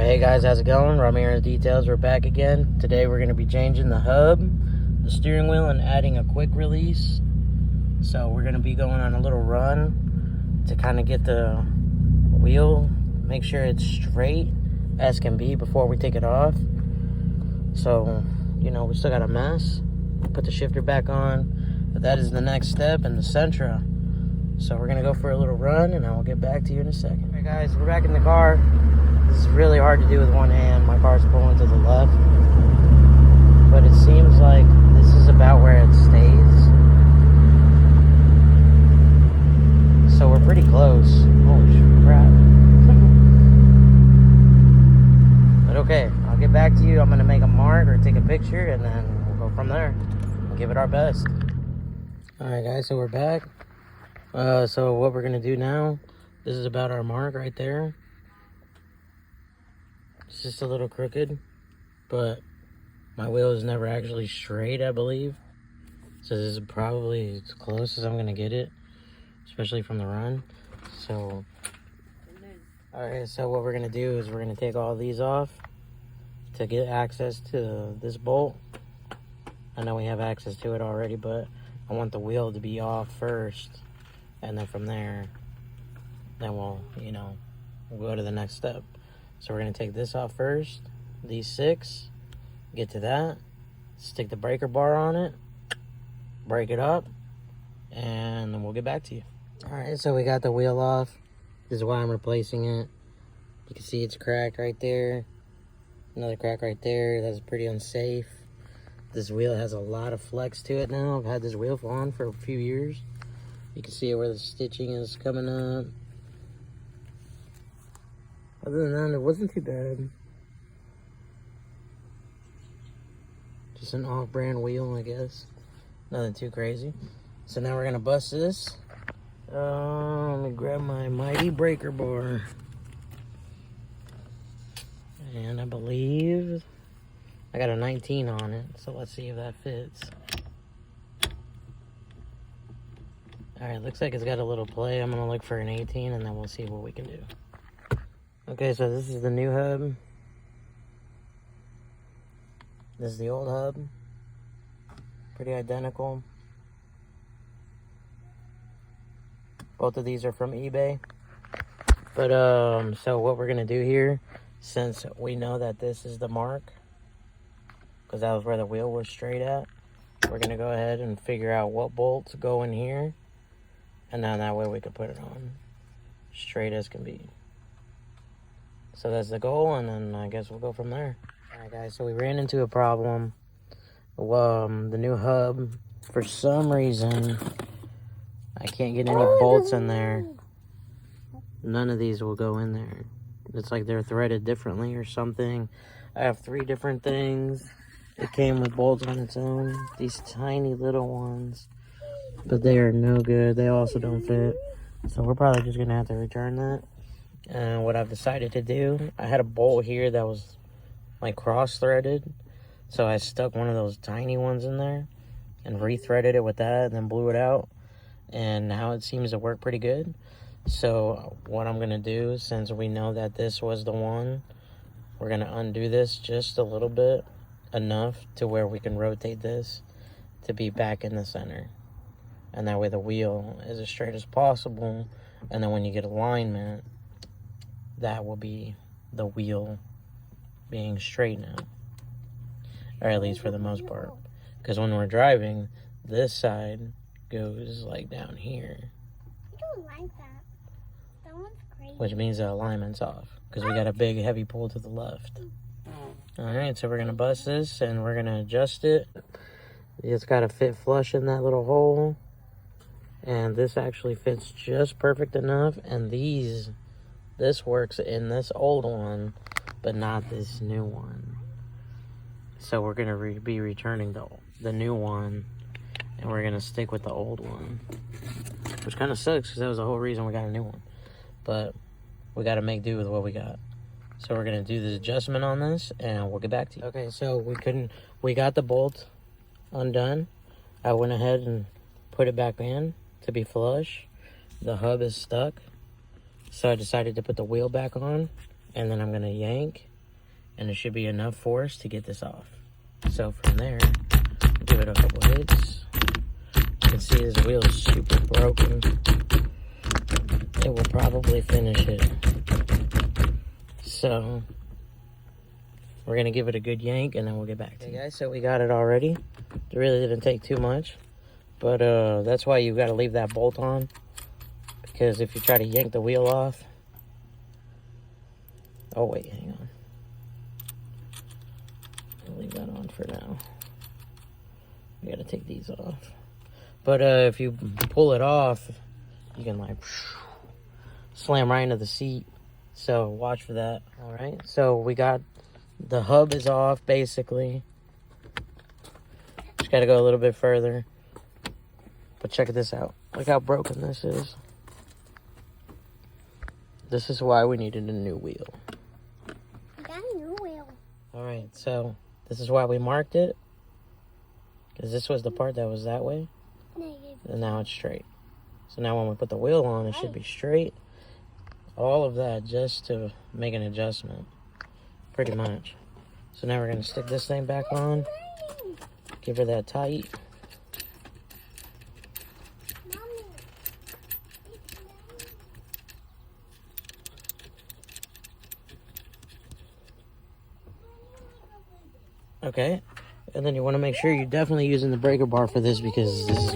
Hey guys, how's it going? Rami here at Detailz. We're back again. Today we're going to be changing the hub, the steering wheel, and adding a quick release. So we're going to be going on a little run to kind of get the wheel, make sure it's straight as can be before we take it off. So, you know, we still got a mess. Put the shifter back on, but that is the next step in the Sentra. So we're going to go for a little run, and I will get back to you in a second. All right, guys, we're back in the car. This is really hard to do with one hand. My car's pulling to the left. But it seems like this is about where it stays. So we're pretty close. Holy crap. But okay, I'll get back to you. I'm going to make a mark or take a picture, and then we'll go from there. We'll give it our best. Alright guys, so we're back. So what we're going to do now, this is about our mark right there. It's just a little crooked, but my wheel is never actually straight, I believe. So this is probably as close as I'm gonna get it, especially from the run. So, alright, so what we're gonna do is we're gonna take all these off to get access to this bolt. I know we have access to it already, but I want the wheel to be off first, and then from there, then we'll go to the next step. So we're going to take this off first, these 6, get to that, stick the breaker bar on it, break it up, and then we'll get back to you. Alright, so we got the wheel off. This is why I'm replacing it. You can see it's cracked right there. Another crack right there. That's pretty unsafe. This wheel has a lot of flex to it now. I've had this wheel on for a few years. You can see where the stitching is coming up. Other than that, it wasn't too bad. Just an off-brand wheel, I guess. Nothing too crazy. So now we're gonna bust this. Let me grab my mighty breaker bar. And I believe I got a 19 on it, so let's see if that fits. Alright, looks like it's got a little play. I'm gonna look for an 18 and then we'll see what we can do. Okay, so this is the new hub. This is the old hub. Pretty identical. Both of these are from eBay. But, so what we're gonna do here, since we know that this is the mark, because that was where the wheel was straight at, we're gonna go ahead and figure out what bolts go in here, and then that way we can put it on straight as can be. So that's the goal, and then I guess we'll go from there. Alright guys, so we ran into a problem. The new hub, for some reason, I can't get any bolts in there. None of these will go in there. It's like they're threaded differently or something. I have 3 different things. It came with bolts on its own. These tiny little ones. But they are no good. They also don't fit. So we're probably just going to have to return that. And what I've decided to do, I had a bolt here that was like cross-threaded. So I stuck one of those tiny ones in there and re-threaded it with that and then blew it out. And now it seems to work pretty good. So what I'm going to do, since we know that this was the one, we're going to undo this just a little bit, enough to where we can rotate this to be back in the center. And that way the wheel is as straight as possible. And then when you get alignment, that will be the wheel being straight now. Or at least for the most part. Because when we're driving, this side goes like down here. I don't like that. That one's crazy. Which means the alignment's off. Because we got a big heavy pull to the left. Alright, so we're going to bust this and we're going to adjust it. It's got to fit flush in that little hole. And this actually fits just perfect enough. And this works in this old one, but not this new one. So we're going to be returning the new one, and we're going to stick with the old one. Which kind of sucks, because that was the whole reason we got a new one. But we got to make do with what we got. So we're going to do the adjustment on this, and we'll get back to you. Okay, so we got the bolt undone. I went ahead and put it back in to be flush. The hub is stuck. So I decided to put the wheel back on, and then I'm going to yank and it should be enough force to get this off. So from there, give it a couple hits. You can see this wheel is super broken. It will probably finish it. So we're gonna give it a good yank and then we'll get back to you guys. So we got it already. It really didn't take too much, but that's why you gotta leave that bolt on, because if you try to yank the wheel off, oh wait, hang on. I'll leave that on for now. We gotta take these off. But if you pull it off, you can like slam right into the seat. So watch for that. All right. So we got the hub is off basically. Just gotta go a little bit further. But check this out. Look how broken this is. This is why we needed a new wheel. I got a new wheel. All right. So this is why we marked it. Because this was the part that was that way. And now it's straight. So now when we put the wheel on, it should be straight. All of that just to make an adjustment. Pretty much. So now we're going to stick this thing back on. Give her that tight. Okay. And then you want to make sure you're definitely using the breaker bar for this, because this is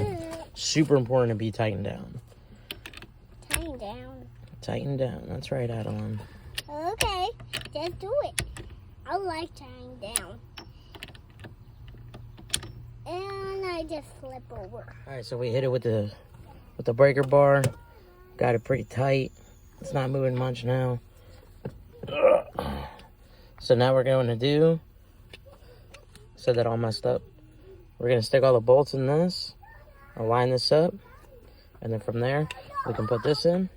super important to be tightened down. Tighten down. Tighten down. That's right, Adeline. Okay, just do it. I like tying down. And I just flip over. All right, so we hit it with the breaker bar. Got it pretty tight. It's not moving much now. So now we're going to do, said that all messed up. We're going to stick all the bolts in this, align this up, and then from there, we can put this in.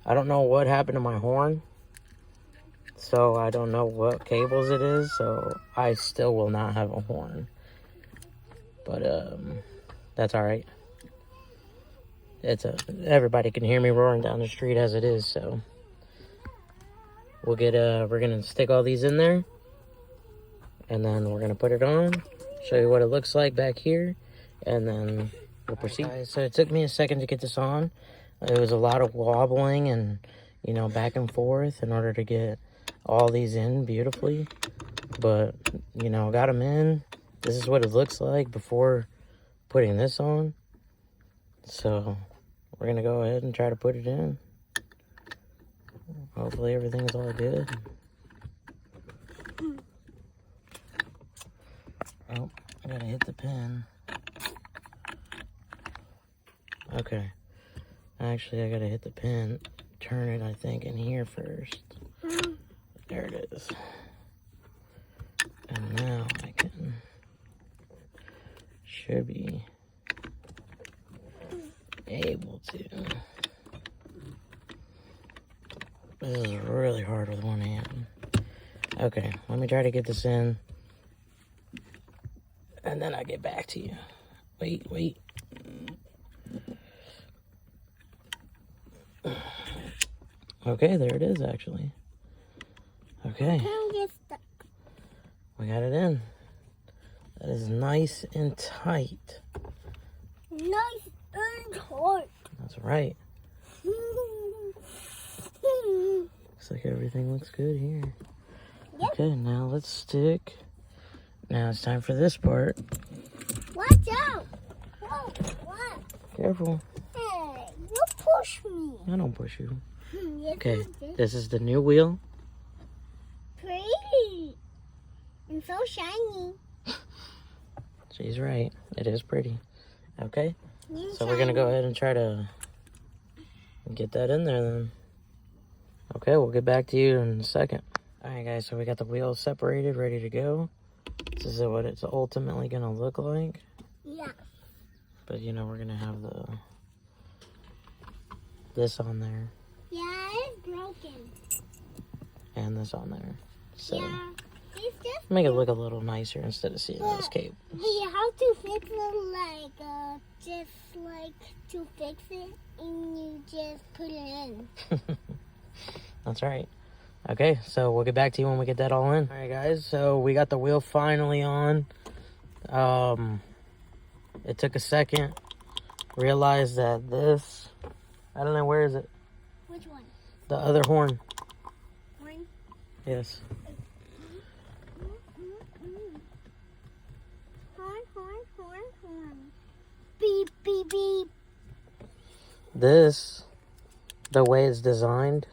I don't know what happened to my horn, so I don't know what cables it is, so I still will not have a horn. But that's all right. Everybody can hear me roaring down the street as it is, so we'll get we're gonna stick all these in there, and then we're gonna put it on, show you what it looks like back here, and then we'll proceed. Right, so it took me a second to get this on. It was a lot of wobbling and, you know, back and forth in order to get all these in beautifully. But, you know, got them in. This is what it looks like before putting this on. So we're going to go ahead and try to put it in. Hopefully everything's all good. Oh, I got to hit the pin. Okay. Actually, I gotta hit the pin, turn it, I think, in here first. There it is. And now I should be able to. This is really hard with one hand. Okay, let me try to get this in, and then I'll get back to you. Wait. Okay, there it is, actually. Okay. We got it in. That is nice and tight. Nice and tight. That's right. Looks like everything looks good here. Yep. Okay, now let's stick. Now it's time for this part. Watch out. Whoa, what? Careful. Hey, you push me. I don't push you. Yes, Okay, this is the new wheel. Pretty. And so shiny. She's right. It is pretty. Okay, so Shiny. we're going to go ahead and try to get that in there then. Okay, we'll get back to you in a second. All right, guys, so we got the wheels separated, ready to go. This is what it's ultimately going to look like. Yeah. But, you know, we're going to have this on there. Yeah, it's broken. And this on there. So Yeah, it's just make it look a little nicer instead of seeing those cables. you have to fix it just like to fix it, and you just put it in. That's right. Okay, so we'll get back to you when we get that all in. All right, guys, so we got the wheel finally on. It took a second. Realized that this, I don't know, where is it? Which one? The other horn. Horn? Yes. Horn, horn, horn, horn. Beep, beep, beep. This, the way it's designed,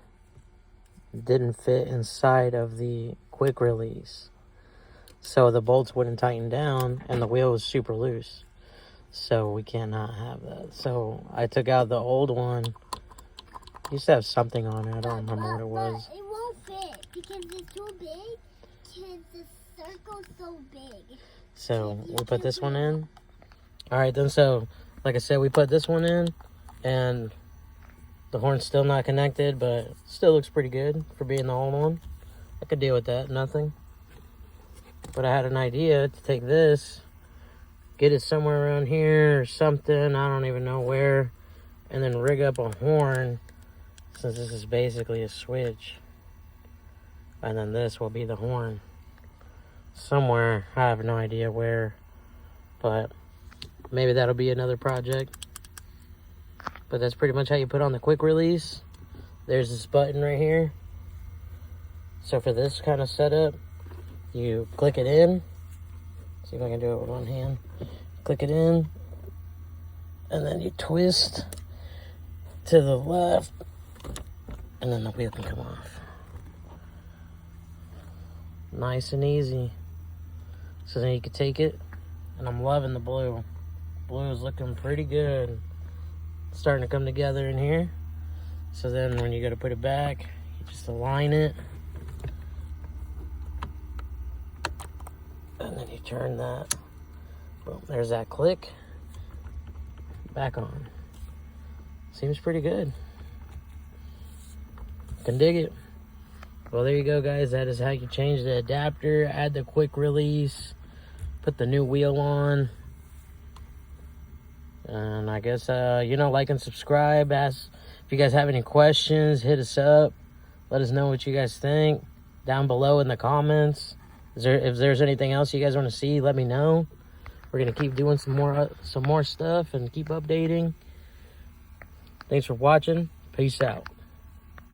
didn't fit inside of the quick release. So the bolts wouldn't tighten down and the wheel was super loose. So we cannot have that. So I took out the old one. It used to have something on it. I don't remember what it was. But it won't fit because it's too big. Because the circle's so big. So we put this one in. Alright then, so like I said, we put this one in and the horn's still not connected, but still looks pretty good for being the old one. I could deal with that, nothing. But I had an idea to take this, get it somewhere around here or something, I don't even know where, and then rig up a horn, since this is basically a switch. And then this will be the horn. Somewhere, I have no idea where, but maybe that'll be another project. But that's pretty much how you put on the quick release. There's this button right here. So for this kind of setup, you click it in. See if I can do it with one hand. Click it in, and then you twist to the left, and then the wheel can come off. Nice and easy. So then you can take it, and I'm loving the blue. Blue is looking pretty good. It's starting to come together in here. So then when you go to put it back, you just align it. And then you turn that. Boom, there's that click. Back on. Seems pretty good. Can dig it. Well, there you go, guys. That is how you change the adapter, add the quick release, put the new wheel on. And I guess, like and subscribe. Ask if you guys have any questions, hit us up. Let us know what you guys think down below in the comments. If there's anything else you guys want to see, let me know. We're going to keep doing some more stuff and keep updating. Thanks for watching. Peace out.